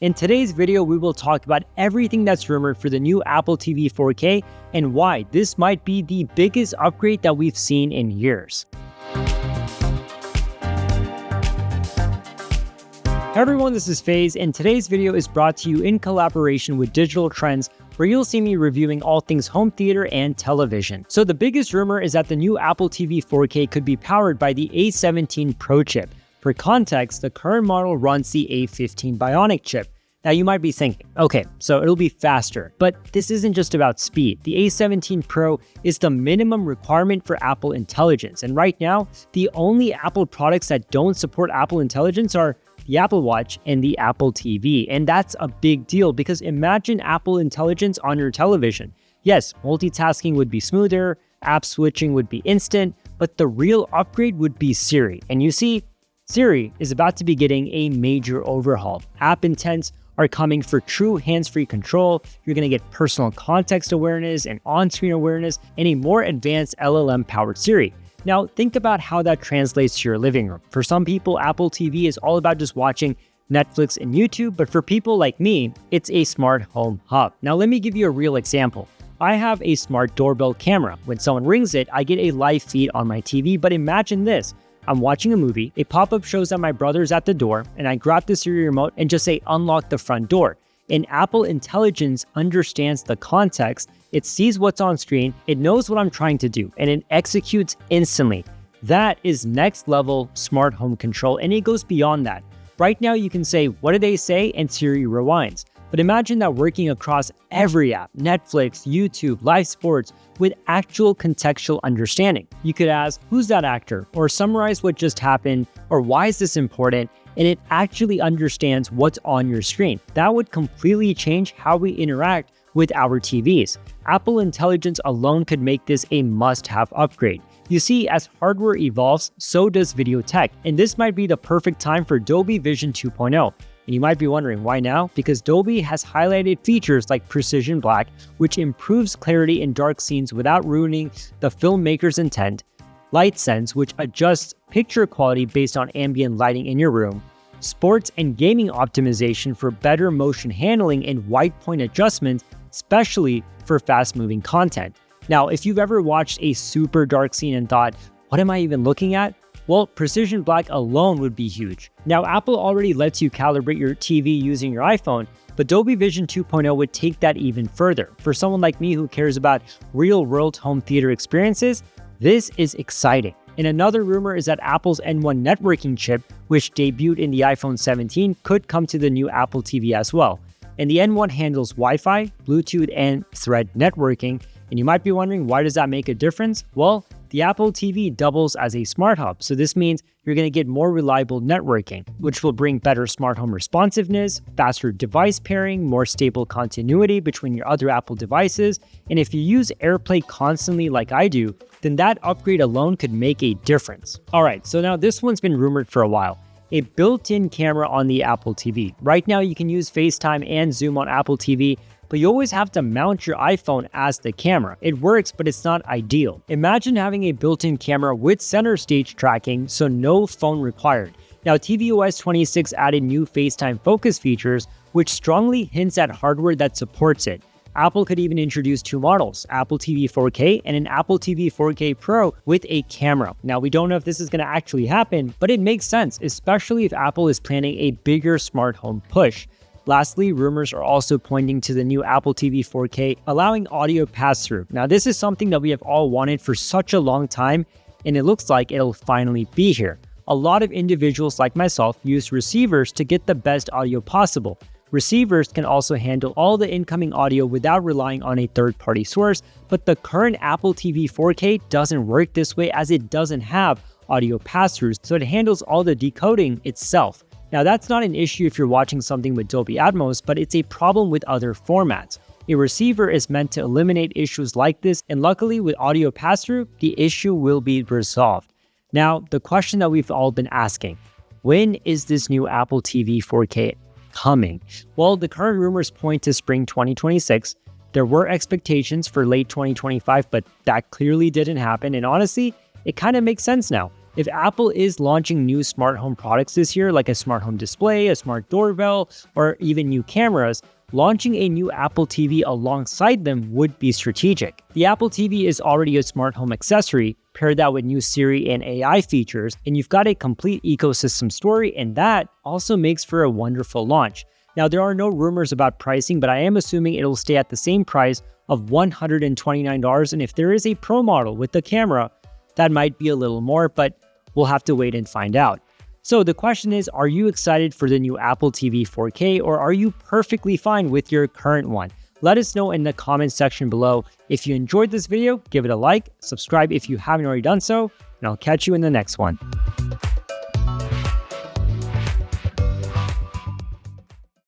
In today's video, we will talk about everything that's rumored for the new Apple TV 4K and why this might be the biggest upgrade that we've seen in years. Hey everyone, this is Faiz, and today's video is brought to you in collaboration with Digital Trends, where you'll see me reviewing all things home theater and television. So the biggest rumor is that the new Apple TV 4K could be powered by the A17 Pro chip. For context, the current model runs the A15 Bionic chip. Now you might be thinking, okay, so it'll be faster, but this isn't just about speed. The A17 Pro is the minimum requirement for Apple Intelligence, and right now, the only Apple products that don't support Apple Intelligence are the Apple Watch and the Apple TV, and that's a big deal because imagine Apple Intelligence on your television. Yes, multitasking would be smoother, app switching would be instant, but the real upgrade would be Siri. And you see, Siri is about to be getting a major overhaul. App intents are coming for true hands-free control. You're going to get personal context awareness and on-screen awareness and a more advanced LLM-powered Siri. Now, think about how that translates to your living room. For some people, Apple TV is all about just watching Netflix and YouTube, but for people like me, it's a smart home hub. Now, let me give you a real example. I have a smart doorbell camera. When someone rings it, I get a live feed on my TV, but imagine this. I'm watching a movie, a pop-up shows that my brother's at the door, and I grab the Siri remote and just say, unlock the front door. And Apple Intelligence understands the context, it sees what's on screen, it knows what I'm trying to do, and it executes instantly. That is next level smart home control, and it goes beyond that. Right now you can say, what did they say? And Siri rewinds. But imagine that working across every app, Netflix, YouTube, live sports, with actual contextual understanding. You could ask, who's that actor? Or summarize what just happened, or why is this important? And it actually understands what's on your screen. That would completely change how we interact with our TVs. Apple Intelligence alone could make this a must-have upgrade. You see, as hardware evolves, so does video tech, and this might be the perfect time for Dolby Vision 2.0. And you might be wondering, why now? Because Dolby has highlighted features like Precision Black, which improves clarity in dark scenes without ruining the filmmaker's intent, Light Sense, which adjusts picture quality based on ambient lighting in your room, sports and gaming optimization for better motion handling and white point adjustments, especially for fast-moving content. Now, if you've ever watched a super dark scene and thought, what am I even looking at? Well, Precision Black alone would be huge. Now, Apple already lets you calibrate your TV using your iPhone, but Dolby Vision 2.0 would take that even further. For someone like me who cares about real-world home theater experiences, this is exciting. And another rumor is that Apple's N1 networking chip, which debuted in the iPhone 17, could come to the new Apple TV as well. And the N1 handles Wi-Fi, Bluetooth, and Thread networking. And you might be wondering, why does that make a difference? Well, the Apple TV doubles as a smart hub, so this means you're going to get more reliable networking, which will bring better smart home responsiveness, faster device pairing, more stable continuity between your other Apple devices, and if you use AirPlay constantly like I do, then that upgrade alone could make a difference. Alright, so now this one's been rumored for a while. A built-in camera on the Apple TV. Right now you can use FaceTime and Zoom on Apple TV, but you always have to mount your iPhone as the camera. It works, but it's not ideal. Imagine having a built-in camera with center stage tracking, so no phone required. Now, tvOS 26 added new FaceTime focus features, which strongly hints at hardware that supports it. Apple could even introduce two models, Apple TV 4K and an Apple TV 4K Pro with a camera. Now, we don't know if this is going to actually happen, but it makes sense, especially if Apple is planning a bigger smart home push. Lastly, rumors are also pointing to the new Apple TV 4K allowing audio pass-through. Now, this is something that we have all wanted for such a long time, and it looks like it'll finally be here. A lot of individuals like myself use receivers to get the best audio possible. Receivers can also handle all the incoming audio without relying on a third-party source, but the current Apple TV 4K doesn't work this way as it doesn't have audio pass-throughs, so it handles all the decoding itself. Now, that's not an issue if you're watching something with Dolby Atmos, but it's a problem with other formats. A receiver is meant to eliminate issues like this, and luckily with audio pass-through, the issue will be resolved. Now, the question that we've all been asking, when is this new Apple TV 4K coming? Well, the current rumors point to spring 2026. There were expectations for late 2025, but that clearly didn't happen, and honestly, it kind of makes sense now. If Apple is launching new smart home products this year, like a smart home display, a smart doorbell, or even new cameras, launching a new Apple TV alongside them would be strategic. The Apple TV is already a smart home accessory. Pair that with new Siri and AI features, and you've got a complete ecosystem story, and that also makes for a wonderful launch. Now, there are no rumors about pricing, but I am assuming it'll stay at the same price of $129, and if there is a Pro model with the camera, that might be a little more, but we'll have to wait and find out. So the question is, are you excited for the new Apple TV 4K, or are you perfectly fine with your current one? Let us know in the comments section below. If you enjoyed this video, give it a like, subscribe if you haven't already done so, and I'll catch you in the next one.